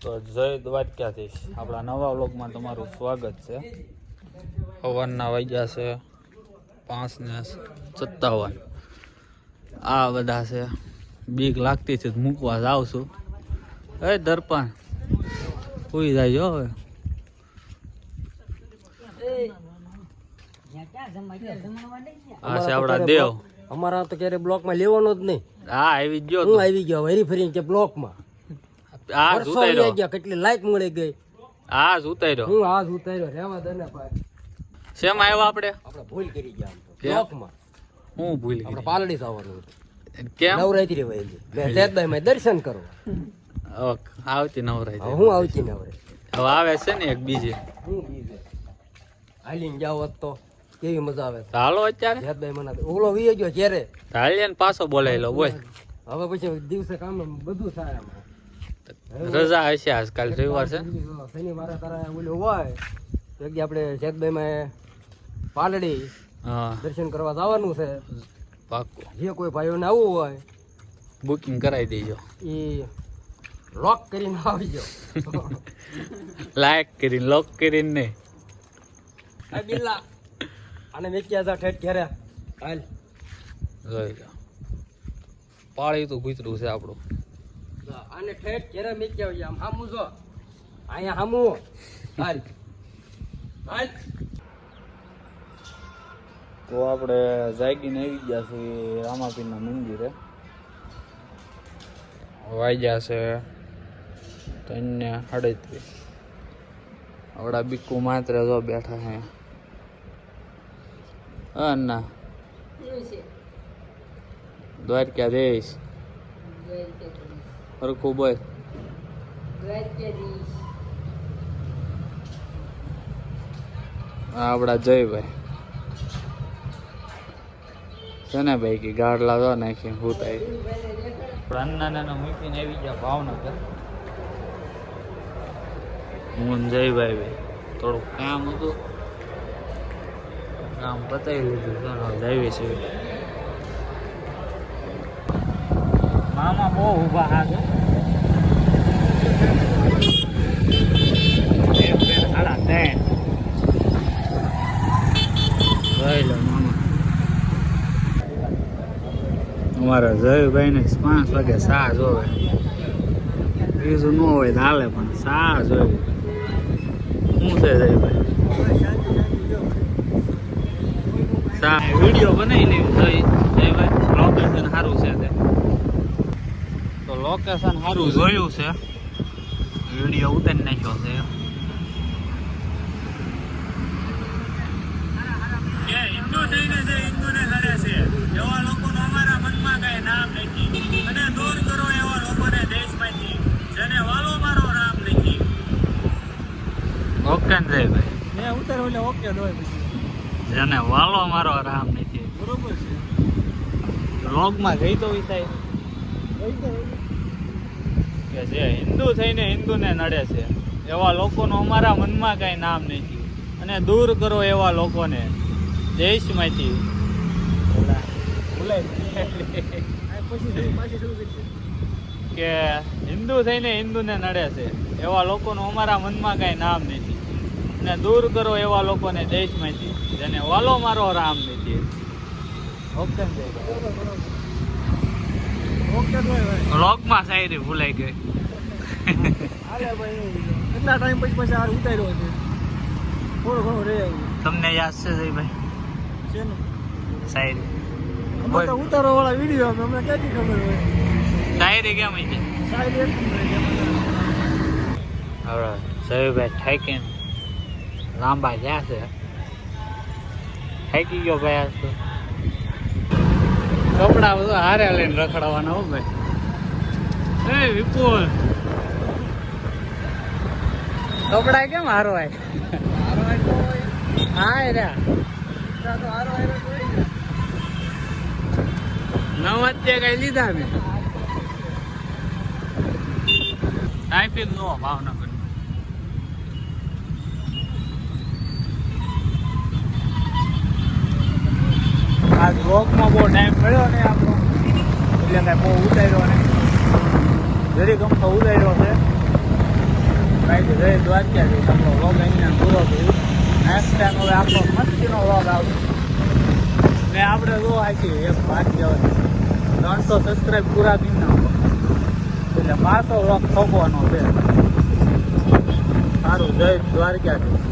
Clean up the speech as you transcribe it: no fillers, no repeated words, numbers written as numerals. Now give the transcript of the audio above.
તો જય દ્વારકાધીશ આપણા નવા વ્લોગમાં તમારું સ્વાગત છે। સવારના વાગ્યા છે 5:57। આ બધા છે બીક લાગતી છે મૂકવા જાવ છું। એ દર્પણ સુઈ જાય હવે। આ છે આપણા દેવ। અમારા તો ક્યારે બ્લોકમાં લેવાનો જ નહીં। હા આવી ગયો હું આવી ગયો હરી ફરીને કે બ્લોકમાં આ ઉતાર્યો ગયા કેટલી લાઈક મળી ગઈ। આ ઉતાર્યો હું આજ ઉતાર્યો રેવા દે ને ભાઈ। શેમ આવ્યા આપણે ભૂલ કરી ગયા બ્લોકમાં। હું ભૂલ આપણે પાલડી જવાનું કેમ નવરાત્રી રહેલી મેં સેદભાઈ માં દર્શન કરવા ઓકે આવતી નવરાત્રી હું આવતી નવરાત્રી હવે આવે છે ને એક બીજી હું બીજે હાલીને જાવ તો કેવી મજા આવે। હાલો અત્યારે સેદભાઈ મને ઓલો વી ગયો ક્યારે હાલીને પાછો બોલાવી લો બોલ। હવે પછી દિવસે કામ બધું થાય રજા હશે આજકાલ રવિવાર છે શનિવારે તારા ઓલું હોય તો આપણે સેદભાઈ માં પાલડી હા દર્શન કરવા જવાનું છે। પાક્કું જે કોઈ ભાઈઓને આવવું હોય બુકિંગ કરાવી દેજો એ લોક કરીને આવજો। લાઈક કરીને લોક કરીને નહીં આ બિલ્લા અને મેક્યા જા ઠેઠ ઘરે હાલ જોઈ લો પાળી તો ગુતરું છે આપણું આને ઠેઠ ઘરે મેક્યા હોય આમ હામું જો અહીંયા હામું હાલ હાલ તો આપણે જાગીને આવી ગયા છીએ રામાપીરના મંદિરે। વાગ્યા છે 3:38। આવડા બીકુ માત્ર જો બેઠા હે ના દ્વારકાધીશ હરખું બોલ આપડા જયભાઈ છે ને ભાઈ કે ગાડલા દો નાખી હું થાય નાના મૂકીને આવી ગયા ભાવનગર। હું જયભાઈ ભાઈ થોડુંક કામ હતું કામ પતાવી લીધું જઈએ છીએ। મામા બહુ ઊભા હા છે 3:30 જોઈ લો મામા અમારા જયભાઈ ને 5 વાગે સા જોવે બીજું ન હોય તો હાલે પણ સા જોવે શું છે જયભાઈ સા વિડીયો બનાવી લેવી જયભાઈ લોકેશન સારું છે તે તો લોકેશન સારું જોયું છે વિડીયો ઉતારી નાખ્યો છે। હિન્દુ થઈને જે હિન્દુને લડે છે એવા લોકોનું અમારા મનમાં કઈ નામ નથી અને દૂર કરો એવા લોકોને દેશમાંથી જેને વાલો મારો રામ નથી। ઓકે ને જયભાઈ મેં ઉતાર્યો એટલે ઓકે ડોય જેને વાલો મારો રામ નથી બરોબર છે। રોગમાં ગઈ તો વિષય કે જે હિન્દુ થઈને હિન્દુને નડે છે એવા લોકોનું અમારા મનમાં કઈ નામ નથી અને દૂર કરો એવા લોકોને દેશમાંથી કે હિન્દુ થઈને હિન્દુને નડે છે એવા લોકોનું અમારા મનમાં કઈ નામ નથી અને દૂર કરો એવા લોકોને દેશમાંથી જેને વાલો મારો રામ નથી। ઓકે લોકમાં શાયરી ભૂલાઈ ગઈ કેટલા ટાઈમ પછી ઉતાર્યો છે થોડો ઘણો રે તમને યાદ છે જયભાઈ છે ને શાયરી અમે તો ઉતારો વાળા વિડીયો અમને ક્યાંથી ખબર હોય શાયરી કેમ છે શાયરી હવે જયભાઈ થાકીને લાંબા ગયા છે થાકી ગયો ભાઈ આજ તો કપડા બધું હારે લઈને રખડવાના હો ભાઈ। એ વિપુલ કપડા કેમ હારો આય હા રે નવત્ય કઈ લીધા મેં ટ્રાફિક નો ભાવનગર આ બ્લોકમાં બહુ ટાઈમ મળ્યો ને આપણો એટલે કાંઈ બહુ ઉતાર્યો ને જરી ગમતો ઉતાર્યો છે ભાઈ જય દ્વારકાધીશ. આપણો વ્લોગ અહીંયા પૂરો થયો. નેક્સ્ટ ટાઈમ હવે આપણો મસ્તીનો વ્લોગ આવશે. ને આપણે જો આખી એક વાત કહેવાય 300 સબસ્ક્રાઈબ પૂરા કરી નાખો એટલે 500 વ્લોગ ઠોકવાનો છે. સારું, જય દ્વારકાધીશ.